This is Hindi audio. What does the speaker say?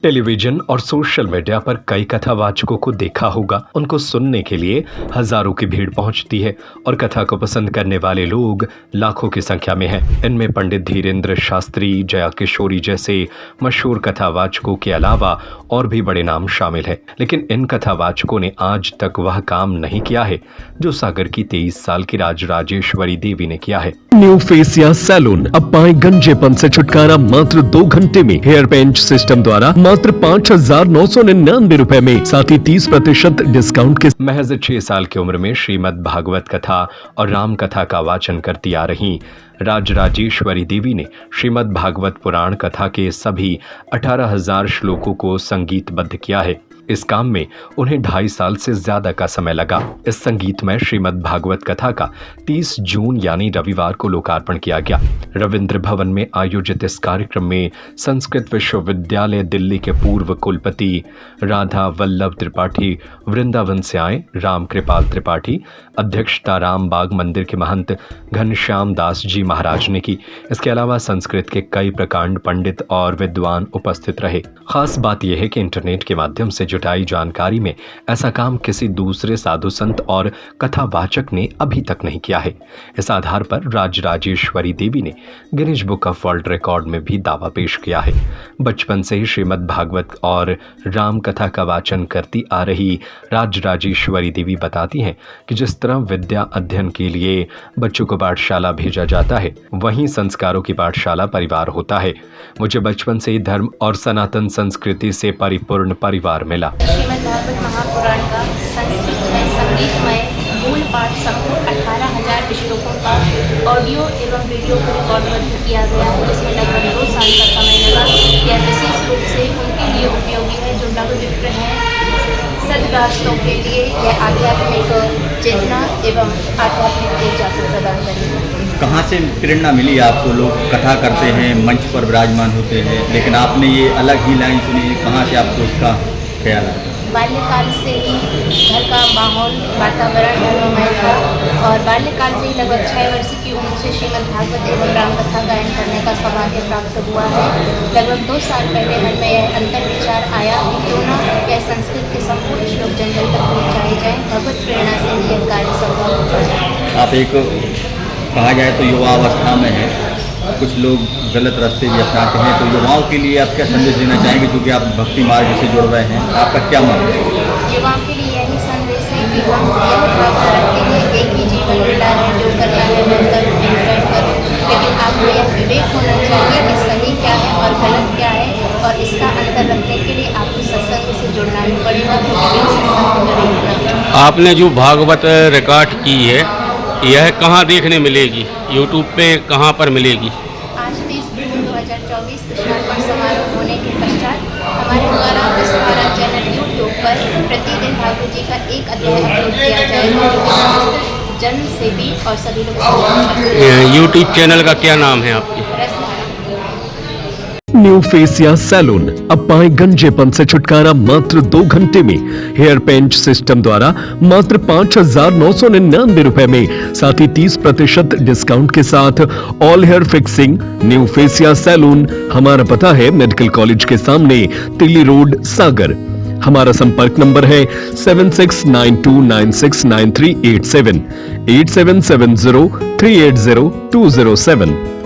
टेलीविजन और सोशल मीडिया पर कई कथावाचकों को देखा होगा। उनको सुनने के लिए हजारों की भीड़ पहुंचती है और कथा को पसंद करने वाले लोग लाखों की संख्या में हैं। इनमें पंडित धीरेन्द्र शास्त्री, जया किशोरी जैसे मशहूर कथावाचकों के अलावा और भी बड़े नाम शामिल हैं। लेकिन इन कथावाचकों ने आज तक वह काम नहीं किया है जो सागर की 23 साल की राजराजेश्वरी देवी ने किया है। न्यू फेसिया सैलून, अब पाए गंजेपन से छुटकारा मात्र 2 घंटे में। हेयर पेंट सिस्टम द्वारा मात्र 5,999 रुपए में, साथ ही 30% डिस्काउंट के। महज 6 साल की उम्र में श्रीमद् भागवत कथा और राम कथा का वाचन करती आ रही राजराजेश्वरी देवी ने श्रीमद् भागवत पुराण कथा के सभी 18,000 श्लोकों को संगीतबद्ध किया है। इस काम में उन्हें 2.5 साल से ज्यादा का समय लगा। इस संगीतमय श्रीमद् भागवत कथा का 30 जून यानी रविवार को लोकार्पण किया गया। रविंद्र भवन में आयोजित इस कार्यक्रम में संस्कृत विश्वविद्यालय दिल्ली के पूर्व कुलपति राधा वल्लभ त्रिपाठी वृंदावन से आए, राम कृपाल त्रिपाठी अध्यक्षता रामबाग मंदिर के महंत घनश्याम दास जी महाराज ने की। इसके अलावा संस्कृत के कई प्रकांड पंडित और विद्वान उपस्थित रहे। खास बात यह है कि इंटरनेट के माध्यम से जुटाई जानकारी में ऐसा काम किसी दूसरे साधु संत और कथावाचक ने अभी तक नहीं किया है। इस आधार पर राजराजेश्वरी देवी ने Guinness book of world record में भी दावा पेश किया है। बचपन से ही श्रीमद् भागवत और राम कथा का वाचन करती आ रही राजराजेश्वरी देवी बताती हैं कि जिस तरह विद्या अध्ययन के लिए बच्चों को पाठशाला भेजा जाता है, वहीं संस्कारों की पाठशाला परिवार होता है। मुझे बचपन से ही धर्म और सनातन संस्कृति से परिपूर्ण परिवार मिला। श्रीमद् भागवत महापुराण का संस्कृत में संगीतमय मूल पाठ संपूर्ण 18,000 श्लोकों का ऑडियो एवं वीडियो को रिकॉर्डबद्ध किया गया है, जिसमें लगभग 2 साल का समय लगा। यह विशेष रूप से उनके लिए उपयोगी है जो नवविप्र हैं। सदगृहस्थों के लिए यह आध्यात्मिक चेतना एवं आध्यात्मिक ऊर्जा को प्रदान करेगी। कहाँ से प्रेरणा मिली आपको? लोग कथा करते हैं, मंच पर विराजमान होते हैं, लेकिन आपने ये अलग ही लाइन सुनी है, कहाँ से आपको इसका ख्याल आया? बाल्यकाल से ही घर का माहौल वातावरण धर्ममय था और बाल्यकाल से ही लगभग 6 वर्ष की उम्र से श्रीमद् भागवत एवं राम कथा गायन करने का सौभाग्य प्राप्त हुआ है। लगभग 2 साल पहले मन में यह अंतर विचार आया कि क्यों न यह संस्कृत के संपूर्ण श्लोक जन जन तक पहुँचाए जाए। भगवत प्रेरणा से ही यह कार्य संभव हुआ। आप एक कहा जाए तो युवावस्था में है, कुछ लोग गलत रास्ते भी अपनाते हैं, तो युवाओं के लिए आप क्या संदेश देना चाहेंगे, क्योंकि आप भक्ति मार्ग से जुड़ रहे हैं? आपका क्या मन है? युवाओं के लिए यही संदेश है कि हम यह भावना रखते हैं, एक ही जीवन मिला है, जो करना है मन करो, एंजॉय करो, लेकिन आपको यह विवेक होना चाहिए कि सही क्या है और गलत क्या है, और इसका अंतर रखने के लिए आपको सत्संग से जुड़ना भी पड़ेगा, क्योंकि सत्संग करेगा। आपने जो भागवत रिकॉर्ड की है, यह कहाँ देखने मिलेगी? यूट्यूब पे कहाँ पर मिलेगी? आज 30 जून 2024 कृष्णार्पण समारोह होने के पश्चात हमारे द्वारा इस हमारा चैनल यूट्यूब पर प्रतिदिन भागवत जी का एक अध्याय अपलोड किया जाएगा, जो कि समस्त जन सेवी और सभी लोग। यूट्यूब चैनल का क्या नाम है आपकी? न्यू फेसिया सैलून, अब पाए गंजेपन से छुटकारा मात्र 2 घंटे में। हेयर पेंट सिस्टम द्वारा मात्र 5,999 रुपए में, साथ ही 30% डिस्काउंट के साथ ऑल हेयर फिक्सिंग। न्यू फेसिया सैलून, हमारा पता है मेडिकल कॉलेज के सामने, तिल्ली रोड, सागर। हमारा संपर्क नंबर है 7692969387 8770380207।